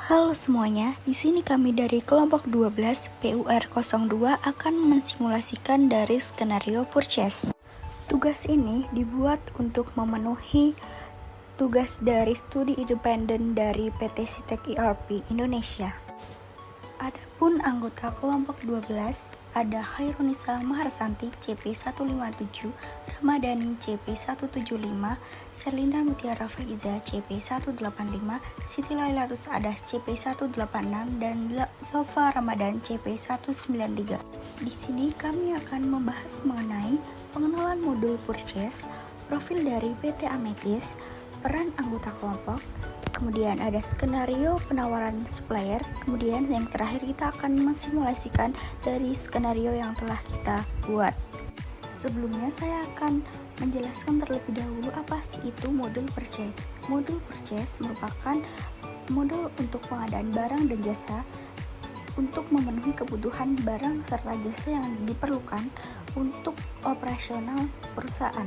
Halo semuanya, di sini kami dari kelompok 12 PUR02 akan mensimulasikan dari skenario purchase. Tugas ini dibuat untuk memenuhi tugas dari studi independen dari PT Sitek ERP Indonesia. Adapun anggota kelompok 12 ada Hairunisa Maharsanti CP157, Ramadhani CP175, Selina Mutiara Faiza CP185, Siti Lailatus Adas CP186, dan Zalfa Ramadan CP193. Di sini kami akan membahas mengenai pengenalan modul purchase, profil dari PT Amethyst, peran anggota kelompok, kemudian ada skenario penawaran supplier, kemudian yang terakhir kita akan mensimulasikan dari skenario yang telah kita buat. Sebelumnya saya akan menjelaskan terlebih dahulu apa sih itu modul purchase. Modul purchase merupakan modul untuk pengadaan barang dan jasa untuk memenuhi kebutuhan barang serta jasa yang diperlukan untuk operasional perusahaan.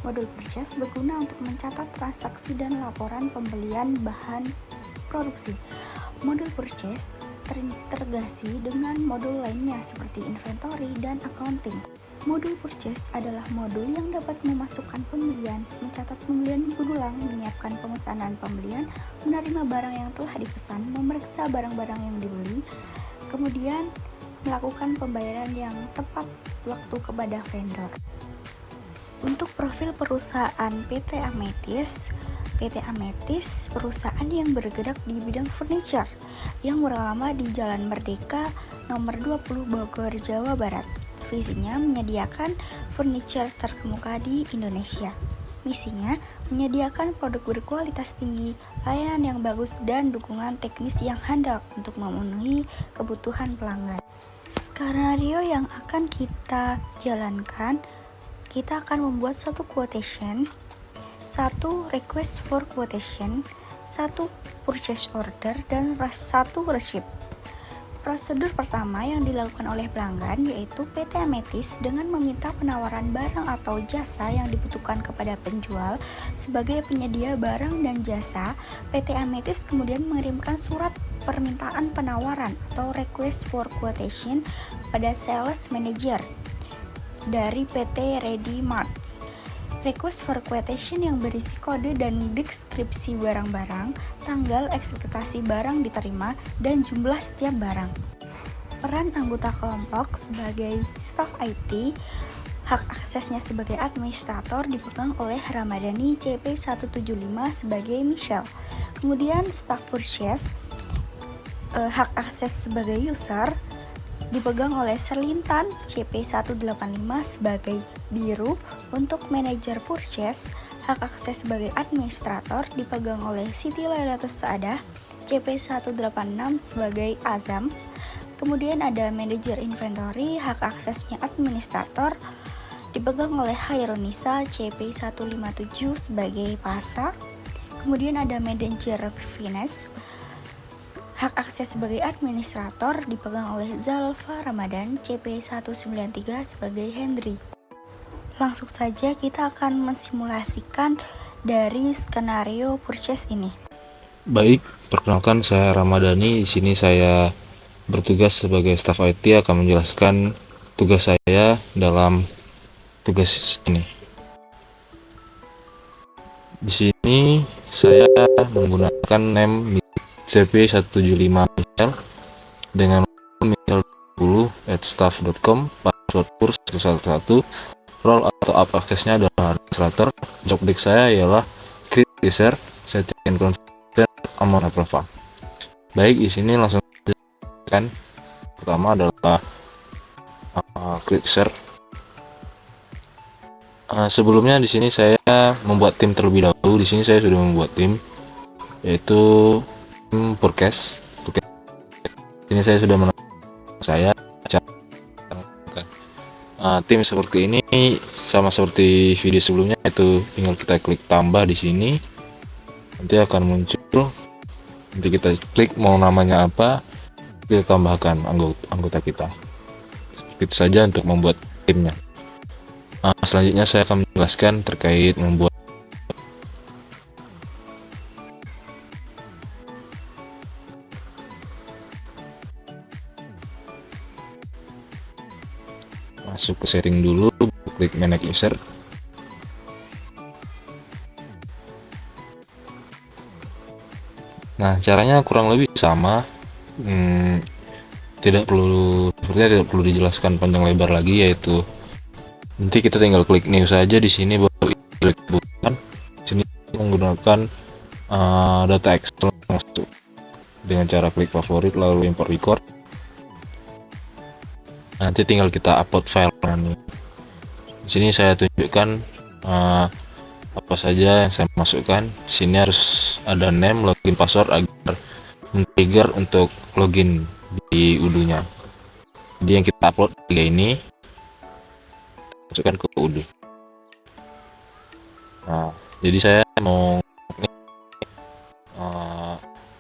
Modul purchase berguna untuk mencatat transaksi dan laporan pembelian bahan produksi. Modul purchase terintegrasi dengan modul lainnya seperti inventory dan accounting. Modul purchase adalah modul yang dapat memasukkan pembelian, mencatat pembelian berulang, menyiapkan pemesanan pembelian, menerima barang yang telah dipesan, memeriksa barang-barang yang dibeli, kemudian melakukan pembayaran yang tepat waktu kepada vendor. Untuk profil perusahaan PT Amethyst perusahaan yang bergerak di bidang furniture yang beralama di Jalan Merdeka nomor 20 Bogor, Jawa Barat. Visinya menyediakan furniture terkemuka di Indonesia. Misinya menyediakan produk berkualitas tinggi, layanan yang bagus, dan dukungan teknis yang handal untuk memenuhi kebutuhan pelanggan. Skenario yang akan kita jalankan, kita akan membuat satu quotation, satu request for quotation, satu purchase order, dan satu receipt. Prosedur pertama yang dilakukan oleh pelanggan yaitu PT Amethyst dengan meminta penawaran barang atau jasa yang dibutuhkan kepada penjual. Sebagai penyedia barang dan jasa, PT Amethyst kemudian mengirimkan surat permintaan penawaran atau request for quotation pada sales manager dari PT Ready Marts. Request for quotation yang berisi kode dan deskripsi barang-barang, tanggal ekspektasi barang diterima, dan jumlah setiap barang. Peran anggota kelompok sebagai staf IT, hak aksesnya sebagai administrator dipegang oleh Ramadhani CP175 sebagai Michelle. Kemudian staf purchase, hak akses sebagai user dipegang oleh Serlintan CP185 sebagai Biru. Untuk manajer purchase, hak akses sebagai administrator dipegang oleh Siti Lailatus Adah CP186 sebagai Azam. Kemudian ada manajer inventory, hak aksesnya administrator dipegang oleh Hairunisa CP157 sebagai Pasa. Kemudian ada manajer finance, hak akses sebagai administrator dipegang oleh Zalfa Ramadan CP193 sebagai Henry. Langsung saja kita akan mensimulasikan dari skenario purchase ini. Baik, perkenalkan saya Ramadhani. Di sini saya bertugas sebagai staf IT akan menjelaskan tugas saya dalam tugas ini. Di sini saya menggunakan name CP175 Michelle dengan michelle20@staff.com, password purs 111, role atau up aksesnya adalah administrator. Job desk saya ialah create user, setting and configure, amount approval. Baik, di sini langsung kan. Pertama adalah create user. Sebelumnya di sini saya membuat tim terlebih dahulu. Di sini saya sudah membuat tim, yaitu tim forecast. Ini saya sudah menentukan saya tim seperti ini, sama seperti video sebelumnya, itu tinggal kita klik tambah di sini, nanti akan muncul. Nanti kita klik mau namanya apa, kita tambahkan anggota kita. Seperti itu saja untuk membuat timnya. Selanjutnya saya akan menjelaskan terkait membuat masuk ke setting dulu, klik manage user. Nah, caranya kurang lebih sama. Sepertinya tidak perlu dijelaskan panjang lebar lagi, yaitu nanti kita tinggal klik new saja di sini, baru klik bukan. Sini menggunakan data Excel masuk dengan cara klik favorit lalu import record. Nanti tinggal kita upload file nih. Di sini saya tunjukkan apa saja yang saya masukkan. Di sini harus ada name, login, password agar men-trigger untuk login di Udu-nya. Jadi yang kita upload tiga ini masukkan ke Udu. Nah, jadi saya mau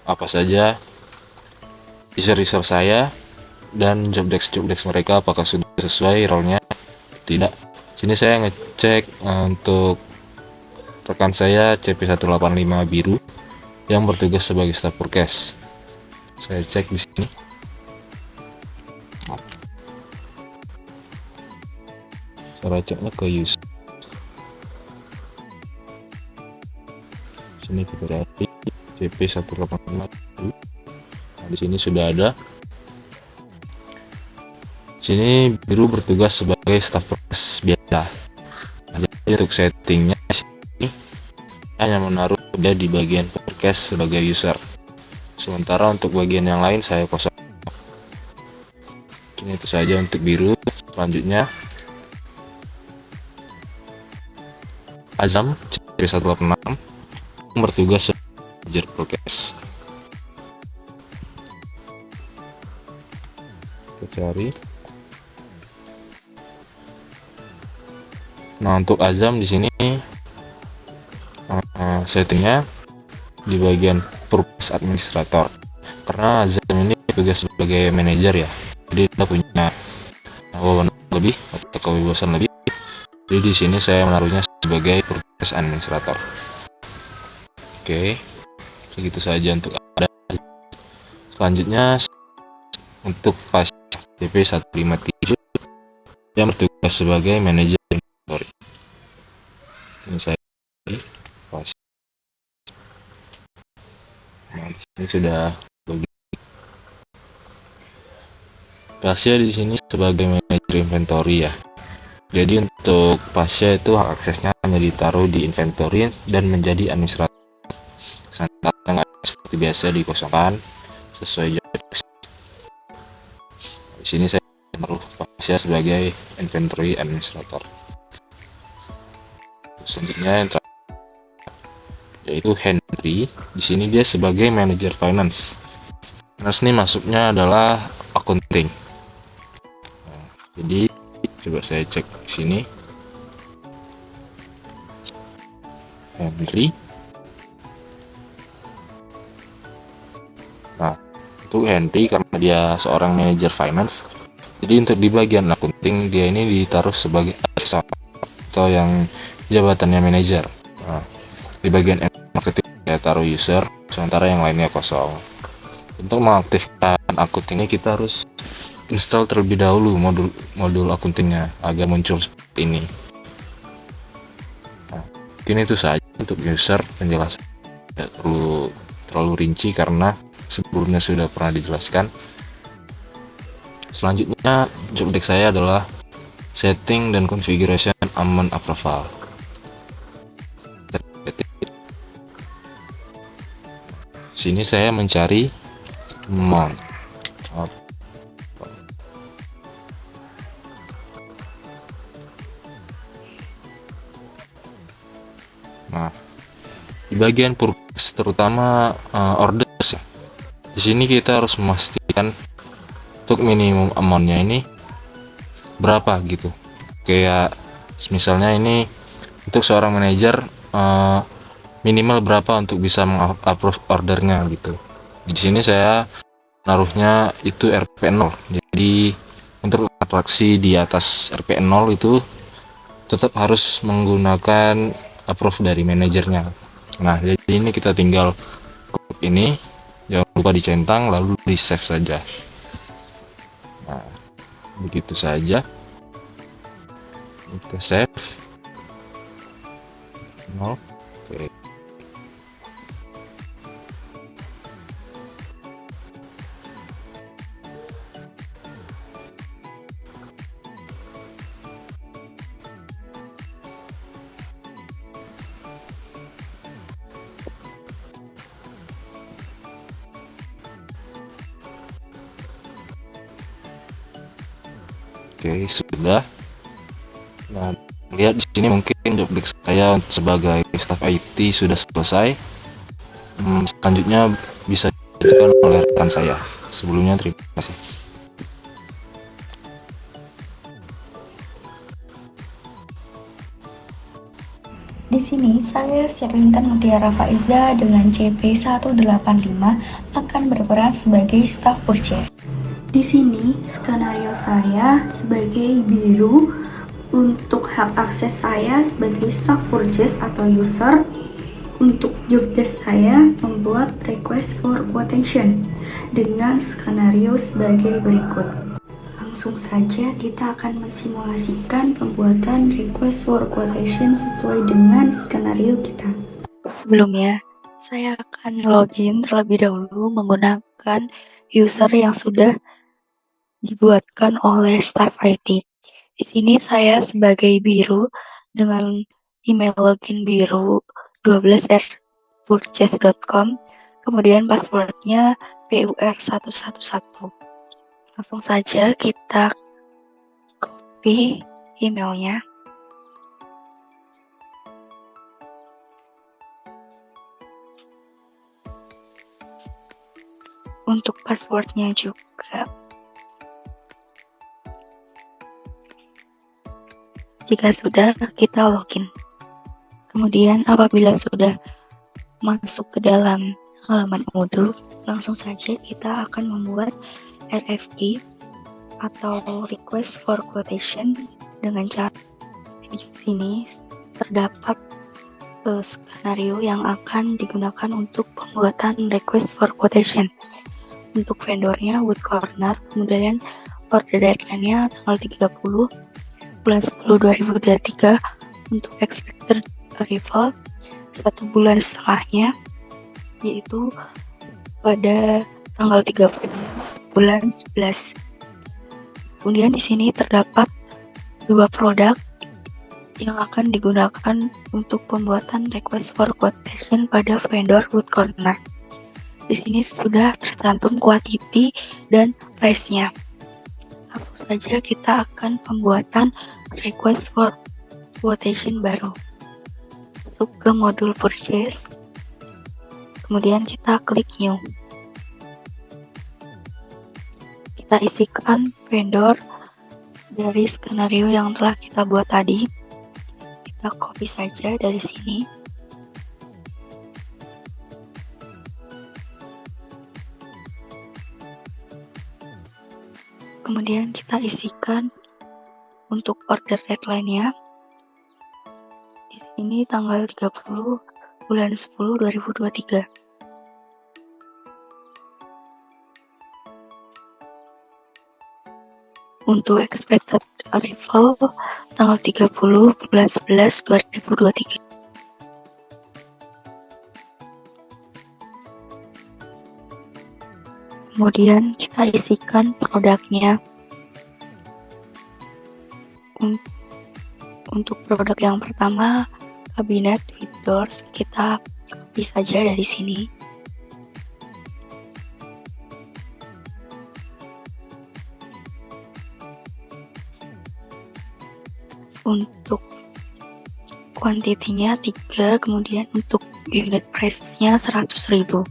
apa saja user saya dan jobdesk mereka apakah sudah sesuai role-nya, tidak. Sini saya ngecek untuk rekan saya CP185 biru yang bertugas sebagai staf forecast. Saya cek di sini. Cara ceknya ke user. Sini kita lihat CP185 biru. Nah, di sini sudah ada. Sini biru bertugas sebagai staf forecast biasa. Nah, jadi untuk settingnya sini hanya menaruh dia di bagian forecast sebagai user. Sementara untuk bagian yang lain saya kosong. Ini itu saja untuk biru. Selanjutnya Azam CP186 bertugas sebagai forecast. Kita cari. Nah, untuk Azam di sini settingnya di bagian purpose administrator, karena Azam ini tugas sebagai manajer ya, jadi kita punya wewenang lebih atau kebebasan lebih. Jadi di sini saya menaruhnya sebagai purpose administrator. Oke, segitu saja untuk ada. Selanjutnya untuk pas CP153 yang bertugas sebagai manajer inventory. Ini saya pas. Nah, ini sudah Pasya di sini sebagai manajer inventory ya. Jadi untuk Pasya itu hak aksesnya hanya ditaruh di inventory dan menjadi administrator. Sementara seperti biasa dikosongkan sesuai job. Di sini saya menaruh Pasya sebagai inventory administrator. Selanjutnya yang terakhir yaitu Henry. Di sini dia sebagai manajer finance. Finance ini masuknya adalah accounting. Nah, jadi coba saya cek di sini. Henry. Nah, untuk Henry karena dia seorang manajer finance, jadi untuk di bagian accounting dia ini ditaruh sebagai atau yang jabatannya manajer. Nah, di bagian marketing saya taruh user, sementara yang lainnya kosong. Untuk mengaktifkan accounting ini kita harus install terlebih dahulu modul accountingnya agar muncul seperti ini. Nah, mungkin itu saja untuk user penjelasan, tidak perlu terlalu rinci karena sebelumnya sudah pernah dijelaskan. Selanjutnya job desk saya adalah setting dan configuration aman approval. Sini saya mencari mount. Nah, di bagian purpose terutama orders ya. Di sini kita harus memastikan untuk minimum amountnya ini berapa gitu. Kayak misalnya ini untuk seorang manajer minimal berapa untuk bisa mengapprove ordernya gitu. Di sini saya naruhnya itu RP0. Jadi untuk transaksi di atas RP0 itu tetap harus menggunakan approve dari manajernya. Nah, jadi ini kita tinggal klik ini, jangan lupa dicentang lalu di save saja. Nah, begitu saja. Kita save. Nol. Oke. Oke, sudah. Nah, lihat di sini mungkin job desk saya sebagai staf IT sudah selesai. Selanjutnya bisa dilanjutkan oleh rekan saya. Sebelumnya terima kasih. Di sini saya Sherlintan Mutiara Faiza dengan CP185 akan berperan sebagai staff purchase. Di sini skenario saya sebagai biru, untuk hak akses saya sebagai staff purchase atau user. Untuk job desk saya membuat request for quotation dengan skenario sebagai berikut. Langsung saja kita akan mensimulasikan pembuatan request for quotation sesuai dengan skenario kita. Sebelumnya, saya akan login terlebih dahulu menggunakan user yang sudah dibuatkan oleh staff IT. Di sini saya sebagai biru dengan email login biru 12@purchase.com, kemudian passwordnya PUR111. Langsung saja kita copy emailnya. Untuk passwordnya juga. Jika sudah, kita login. Kemudian apabila sudah masuk ke dalam halaman Odoo, langsung saja kita akan membuat RFQ atau request for quotation dengan cara di sini terdapat skenario yang akan digunakan untuk pembuatan request for quotation. Untuk vendornya Wood Corner, kemudian order deadline-nya tanggal 30 bulan 10 2023, untuk expected arrival 1 bulan setelahnya, yaitu pada tanggal 30 bulan 11. Kemudian di sini terdapat 2 produk yang akan digunakan untuk pembuatan request for quotation pada vendor Wood Corner. Di sini sudah tercantum quantity dan price-nya. Langsung saja kita akan pembuatan request for quotation baru. Masuk ke modul purchase, kemudian kita klik new. Kita isikan vendor dari skenario yang telah kita buat tadi. Kita copy saja dari sini. Kemudian kita isikan untuk order deadline-nya. Di sini tanggal 30 bulan 10 2023. Untuk expected arrival tanggal 30 bulan 11 2023. Kemudian kita isikan produknya. Untuk produk yang pertama, kabinet with doors, kita copy saja dari sini. Untuk kuantitinya 3, kemudian untuk unit price-nya 100.000.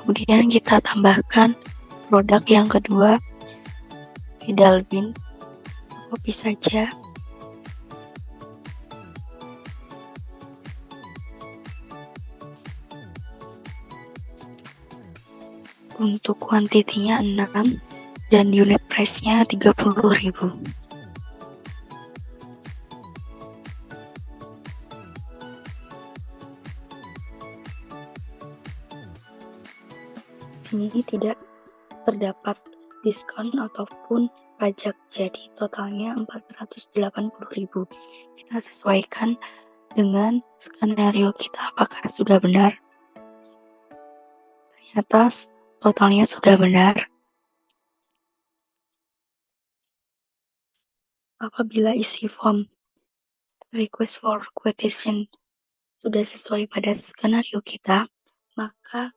Kemudian kita tambahkan produk yang kedua, pedal bin, copy saja. Untuk kuantitinya 6 dan unit price-nya 30.000. sini tidak terdapat diskon ataupun pajak, jadi totalnya 480.000. Kita sesuaikan dengan skenario kita apakah sudah benar. Ternyata totalnya sudah benar. Apabila isi form request for quotation sudah sesuai pada skenario kita, maka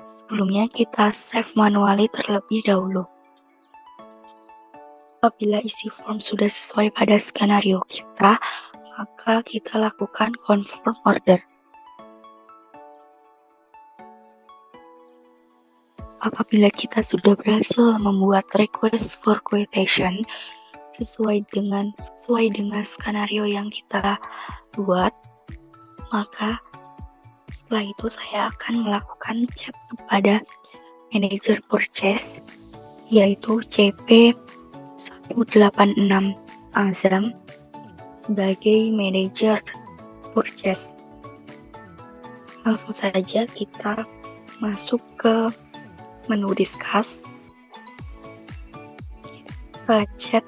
sebelumnya kita save manually terlebih dahulu. Apabila isi form sudah sesuai pada skenario kita, maka kita lakukan confirm order. Apabila kita sudah berhasil membuat request for quotation sesuai dengan skenario yang kita buat, maka setelah itu saya akan melakukan chat kepada manajer purchase, yaitu CP186 Azam sebagai manajer purchase. Langsung saja kita masuk ke menu discuss. Kita chat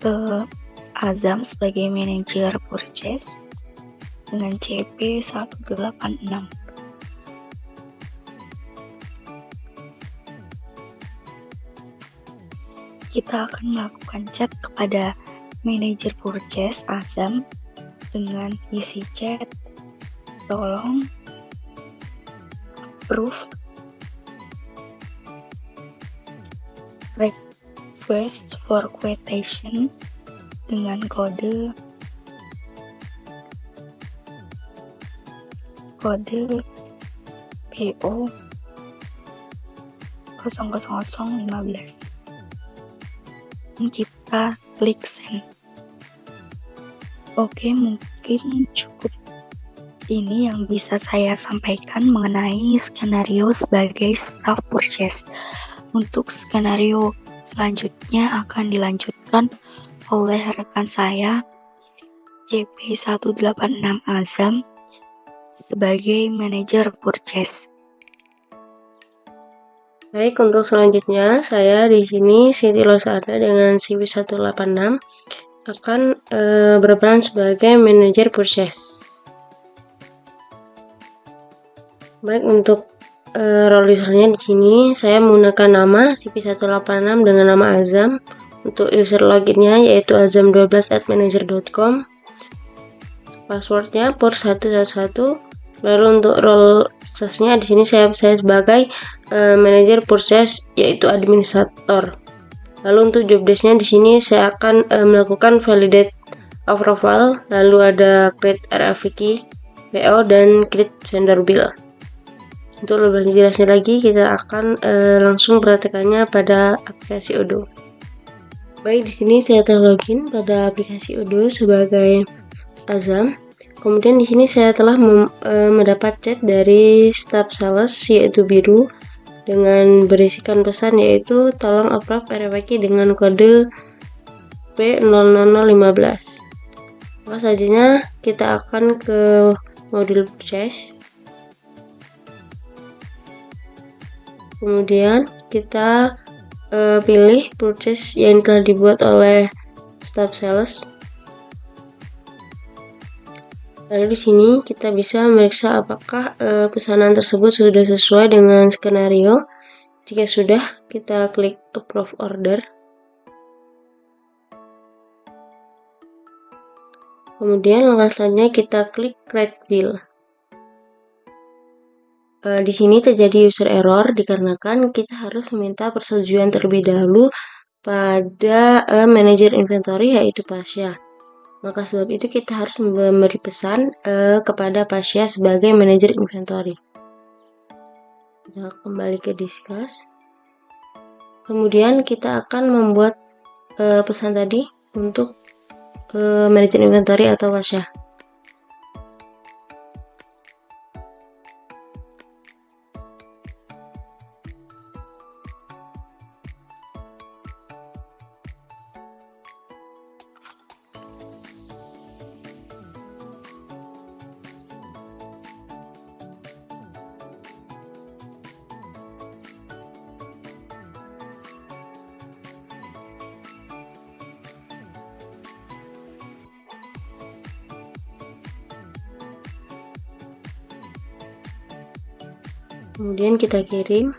ke Azam sebagai manajer purchase dengan CP186. Kita akan melakukan chat kepada manajer purchase Azam dengan isi chat, tolong approve request for quotation dengan kode PO 00015. Kita klik send. Oke, mungkin cukup ini yang bisa saya sampaikan mengenai skenario sebagai staff purchase. Untuk skenario selanjutnya akan dilanjutkan oleh rekan saya CP186 Azam sebagai manajer purchase. Baik, untuk selanjutnya saya di sini Siti Losada dengan CP186 akan berperan sebagai manajer purchase. Baik, untuk role usernya di sini saya menggunakan nama CP186 dengan nama Azam. Untuk user loginnya yaitu azam12@manager.com. Passwordnya pur111. Lalu untuk role aksesnya di sini saya sebagai manajer purchase yaitu administrator. Lalu untuk job desk-nya di sini saya akan melakukan validate approval, lalu ada create RFQ, PO dan create vendor bill. Untuk lebih jelasnya lagi kita akan langsung praktekannya pada aplikasi Odoo. Baik, di sini saya terlogin pada aplikasi Odoo sebagai Azam. Kemudian di sini saya telah mendapat chat dari staff sales yaitu Biru dengan berisikan pesan yaitu tolong approve RFQ dengan kode P00015. Maka selanjutnya kita akan ke modul purchase. Kemudian kita pilih purchase yang telah dibuat oleh staff sales. Lalu di sini kita bisa memeriksa apakah pesanan tersebut sudah sesuai dengan skenario. Jika sudah, kita klik approve order. Kemudian langkah selanjutnya kita klik create bill. Di sini terjadi user error dikarenakan kita harus meminta persetujuan terlebih dahulu pada manajer inventory yaitu Pasha. Maka sebab itu kita harus memberi pesan kepada Pasha sebagai manajer inventory. Kita kembali ke discuss. Kemudian kita akan membuat pesan tadi untuk manajer inventory atau Pasha. Kemudian kita kirim.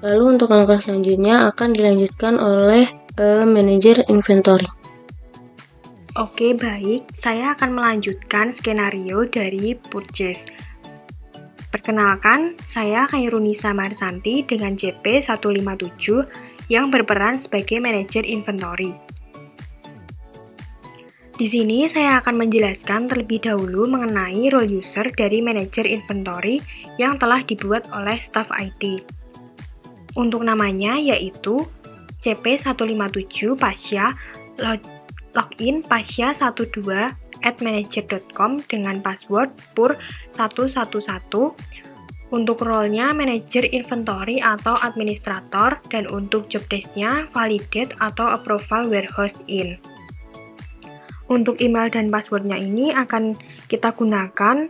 Lalu untuk langkah selanjutnya akan dilanjutkan oleh manajer inventory. Oke, baik. Saya akan melanjutkan skenario dari purchase. Perkenalkan, saya Khairunisa Marsanti dengan JP 157 yang berperan sebagai manajer inventory. Di sini saya akan menjelaskan terlebih dahulu mengenai role user dari manajer inventory yang telah dibuat oleh staff IT. Untuk namanya yaitu CP157 Pasya login pasya12@manager.com dengan password pur111. Untuk role-nya manajer inventory atau administrator, dan untuk job desk-nya validate atau approval warehouse in. Untuk email dan password-nya ini akan kita gunakan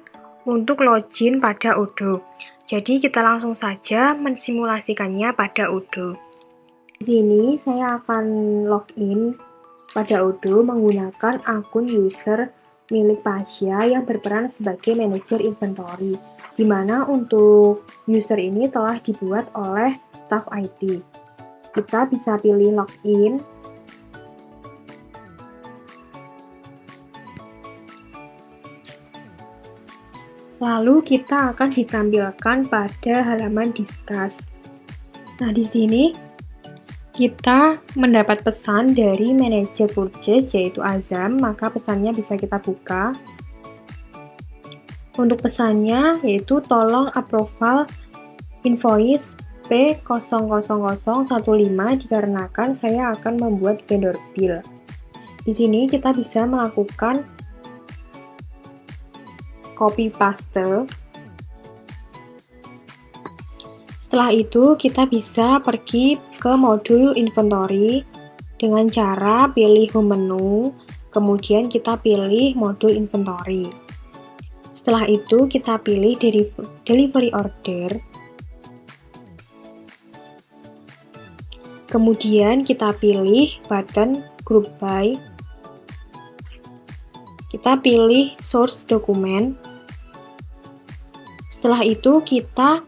untuk login pada Odoo. Jadi kita langsung saja mensimulasikannya pada Odoo. Di sini saya akan login pada Odoo menggunakan akun user milik Pasya yang berperan sebagai manajer inventory, di mana untuk user ini telah dibuat oleh staff IT. Kita bisa pilih login. Lalu kita akan ditampilkan pada halaman discuss. Nah, di sini kita mendapat pesan dari manajer purchase yaitu Azam, maka pesannya bisa kita buka. Untuk pesannya yaitu tolong approval invoice P00015 dikarenakan saya akan membuat vendor bill. Di sini kita bisa melakukan copy paste. Setelah itu kita bisa pergi ke modul inventory dengan cara pilih home menu, kemudian kita pilih modul inventory. Setelah itu kita pilih delivery order, kemudian kita pilih button group by, kita pilih source dokumen. Setelah itu kita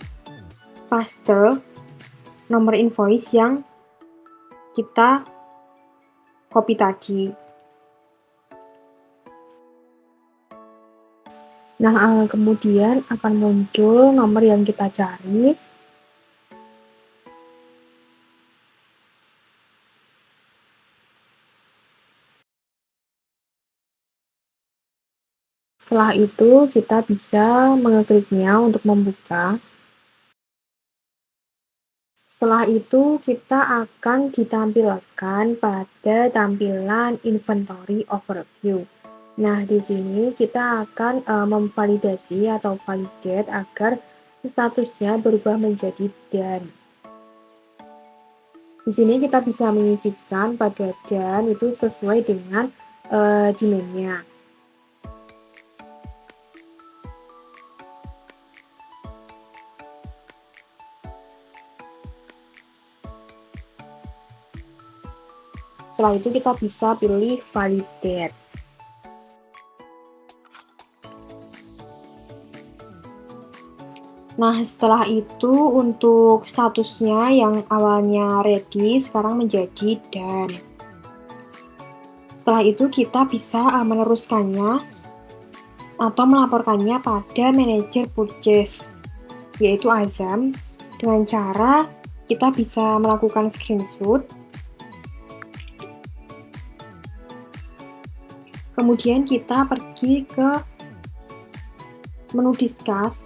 paste nomor invoice yang kita copy tadi. Nah, kemudian akan muncul nomor yang kita cari. Setelah itu kita bisa mengekliknya untuk membuka. Setelah itu kita akan ditampilkan pada tampilan inventory overview. Nah, di sini kita akan memvalidasi atau validate agar statusnya berubah menjadi done. Di sini kita bisa mengisikan pada done itu sesuai dengan demand-nya. Setelah itu kita bisa pilih validate. Nah, setelah itu untuk statusnya yang awalnya ready sekarang menjadi done. Setelah itu kita bisa meneruskannya atau melaporkannya pada manajer purchase yaitu Azam dengan cara kita bisa melakukan screenshot. Kemudian kita pergi ke menu discuss.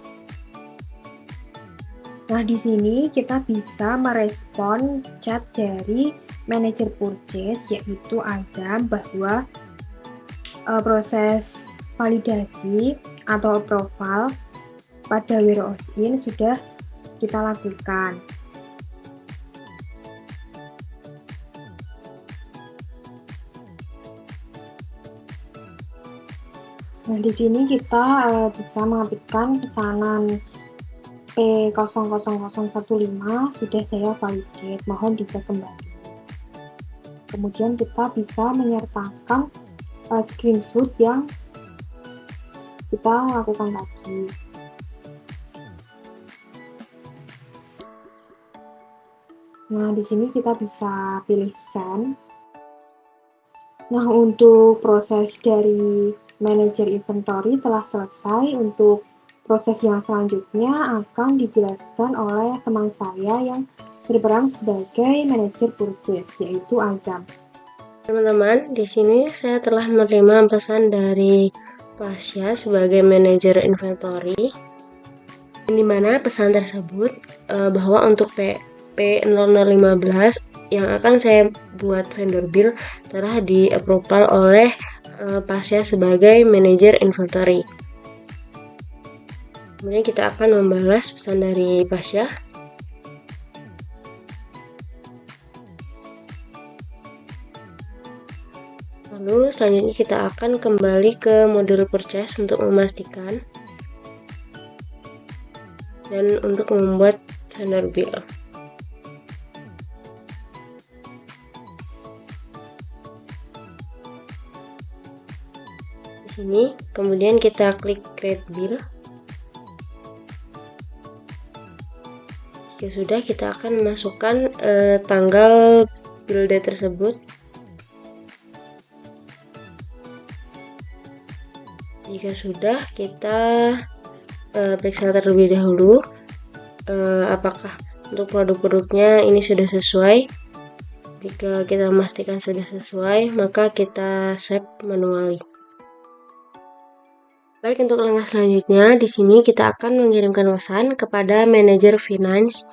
Nah, di sini kita bisa merespon chat dari manajer purchase yaitu Azam bahwa proses validasi atau approval pada warehouse in sudah kita lakukan. Nah, di sini kita bisa mengetikkan pesanan P00015 sudah saya validate, mohon dicek kembali. Kemudian kita bisa menyertakan screenshot yang kita lakukan tadi. Nah, di sini kita bisa pilih send. Nah, untuk proses dari manajer inventory telah selesai. Untuk proses yang selanjutnya akan dijelaskan oleh teman saya yang berperan sebagai manajer purchase, yaitu Azam. Teman-teman, di sini saya telah menerima pesan dari Pasya sebagai manajer inventory, di mana pesan tersebut bahwa untuk P0015 yang akan saya buat vendor bill telah di-approval oleh Pasya sebagai manajer inventory. Kemudian kita akan membalas pesan dari Pasya. Lalu selanjutnya kita akan kembali ke modul purchase untuk memastikan dan untuk membuat vendor bill. Di sini kemudian kita klik create bill. Jika sudah, kita akan masukkan tanggal bill date tersebut. Jika sudah, kita periksa terlebih dahulu apakah untuk produk-produknya ini sudah sesuai. Jika kita memastikan sudah sesuai, maka kita save manually. Baik, untuk langkah selanjutnya, di sini kita akan mengirimkan pesan kepada manajer finance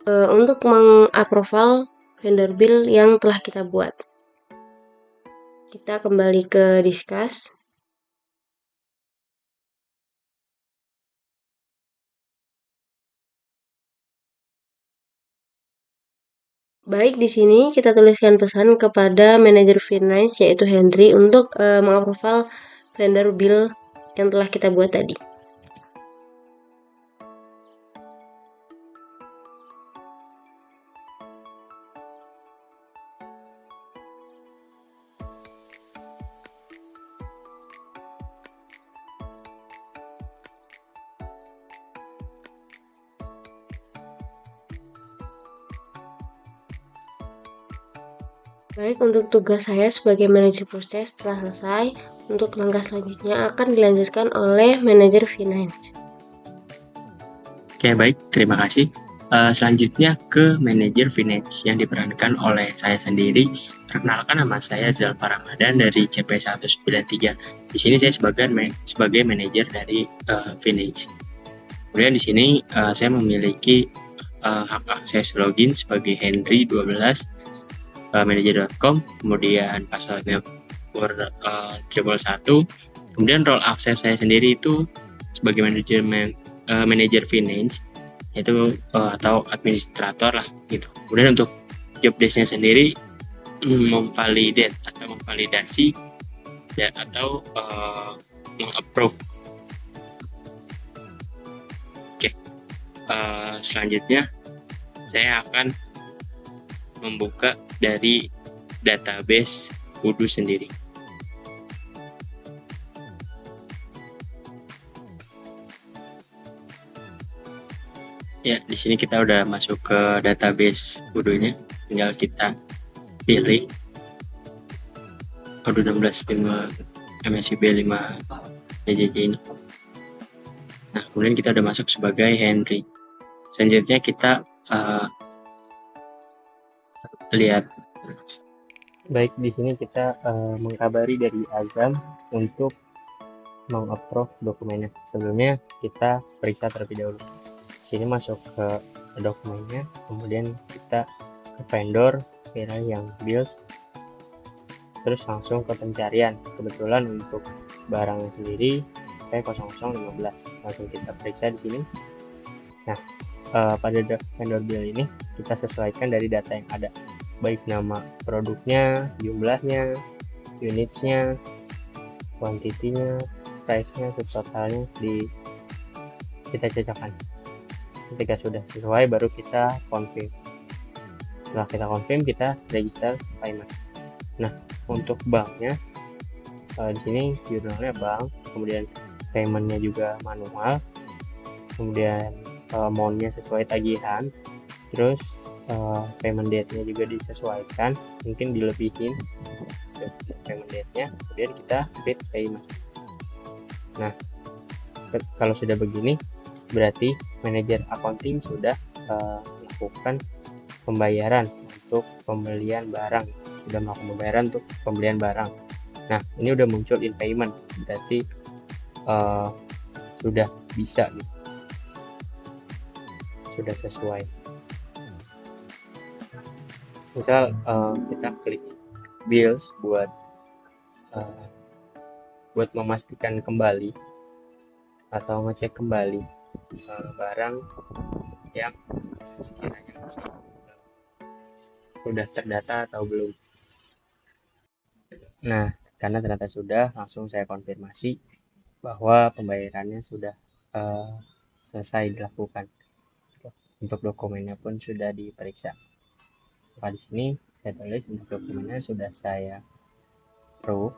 untuk mengapproval vendor bill yang telah kita buat. Kita kembali ke discuss. Baik, di sini kita tuliskan pesan kepada manajer finance yaitu Henry untuk mengapproval vendor bill yang telah kita buat tadi. Baik, untuk tugas saya sebagai manajer purchase telah selesai. Untuk langkah selanjutnya akan dilanjutkan oleh manajer finance. Oke, baik, terima kasih. Selanjutnya ke manajer finance yang diperankan oleh saya sendiri. Perkenalkan, nama saya Zalfa Ramadan dari CP193. Di sini saya sebagai manajer dari finance. Kemudian di sini saya memiliki hak akses login sebagai Henry 12 manager.com, kemudian passwordnya triple 1. Kemudian role akses saya sendiri itu sebagai manager finance, yaitu atau administrator lah gitu. Kemudian untuk job desk-nya sendiri memvalidate atau memvalidasi ya, atau mengapprove. Oke, selanjutnya saya akan membuka dari database Odoo sendiri. Ya, di sini kita udah masuk ke database Odoo-nya. Tinggal kita pilih Odoo 16.5 MSIB 5 JJJ ini. Nah, kemudian kita udah masuk sebagai Henry. Selanjutnya kita lihat. Baik, di sini kita mengkabari dari Azam untuk mengapprove dokumennya. Sebelumnya kita periksa terlebih dahulu. Sini masuk ke dokumennya, kemudian kita ke vendor, pilih yang bills, terus langsung ke pencarian. Kebetulan untuk barangnya sendiri P0015, langsung kita periksa di sini. Nah, pada vendor bill ini kita sesuaikan dari data yang ada, baik nama produknya, jumlahnya, unitsnya, quantity-nya, price-nya, totalnya kita cocokkan. Ketika sudah sesuai baru kita confirm. Setelah kita confirm, kita register payment. Nah, untuk banknya di sini jurnalnya bank, kemudian paymentnya juga manual, kemudian amount-nya sesuai tagihan, terus payment date-nya juga disesuaikan, mungkin dilebihin payment date-nya, kemudian kita create payment. Nah, kalau sudah begini berarti manajer accounting sudah melakukan pembayaran untuk pembelian barang, sudah melakukan pembayaran untuk pembelian barang. Nah, ini udah muncul in payment, berarti sudah bisa gitu, sudah sesuai. Misal kita klik bills buat memastikan kembali atau ngecek kembali barang yang sekiranya masih sudah terdata atau belum. Nah, karena ternyata sudah, langsung saya konfirmasi bahwa pembayarannya sudah selesai dilakukan. Untuk dokumennya pun sudah diperiksa. Maka di sini saya tulis untuk dokumennya sudah saya approve.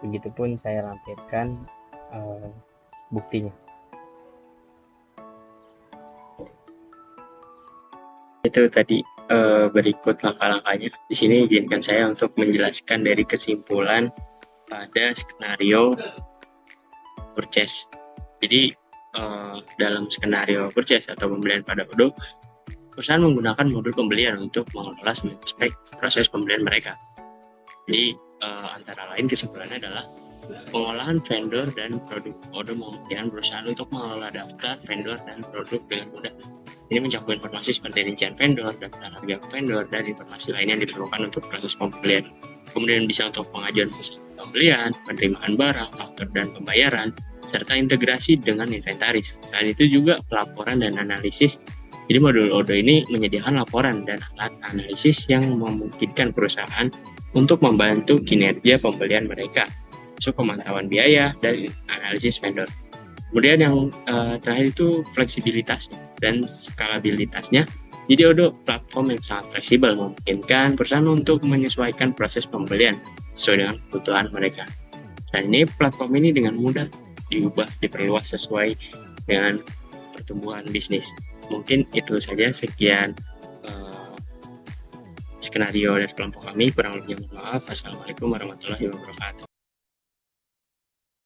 Begitupun saya lampirkan buktinya. Itu tadi berikut langkah-langkahnya. Di sini izinkan saya untuk menjelaskan dari kesimpulan pada skenario purchase. Jadi dalam skenario purchase atau pembelian pada Odoo, perusahaan menggunakan modul pembelian untuk mengelola aspek proses pembelian mereka. Jadi antara lain kesimpulannya adalah pengolahan vendor dan produk. Odoo memungkinkan perusahaan untuk mengelola daftar vendor dan produk dengan mudah. Ini mencakup informasi seperti rincian vendor, daftar harga vendor, dan informasi lainnya yang diperlukan untuk proses pembelian. Kemudian bisa untuk pengajuan pesan pembelian, penerimaan barang, faktur dan pembayaran, serta integrasi dengan inventaris. Selain itu juga pelaporan dan analisis. Jadi modul Odoo ini menyediakan laporan dan alat analisis yang memungkinkan perusahaan untuk membantu kinerja pembelian mereka, masuk pemantauan biaya dan analisis vendor. Kemudian yang terakhir itu fleksibilitasnya dan skalabilitasnya. Jadi Odoo platform yang sangat fleksibel, memungkinkan perusahaan untuk menyesuaikan proses pembelian sesuai dengan kebutuhan mereka. Dan ini platform ini dengan mudah diubah, diperluas sesuai dengan pertumbuhan bisnis. Mungkin itu saja, sekian skenario dari kelompok kami. Kurang lebihnya mohon maaf. Assalamualaikum warahmatullahi wabarakatuh.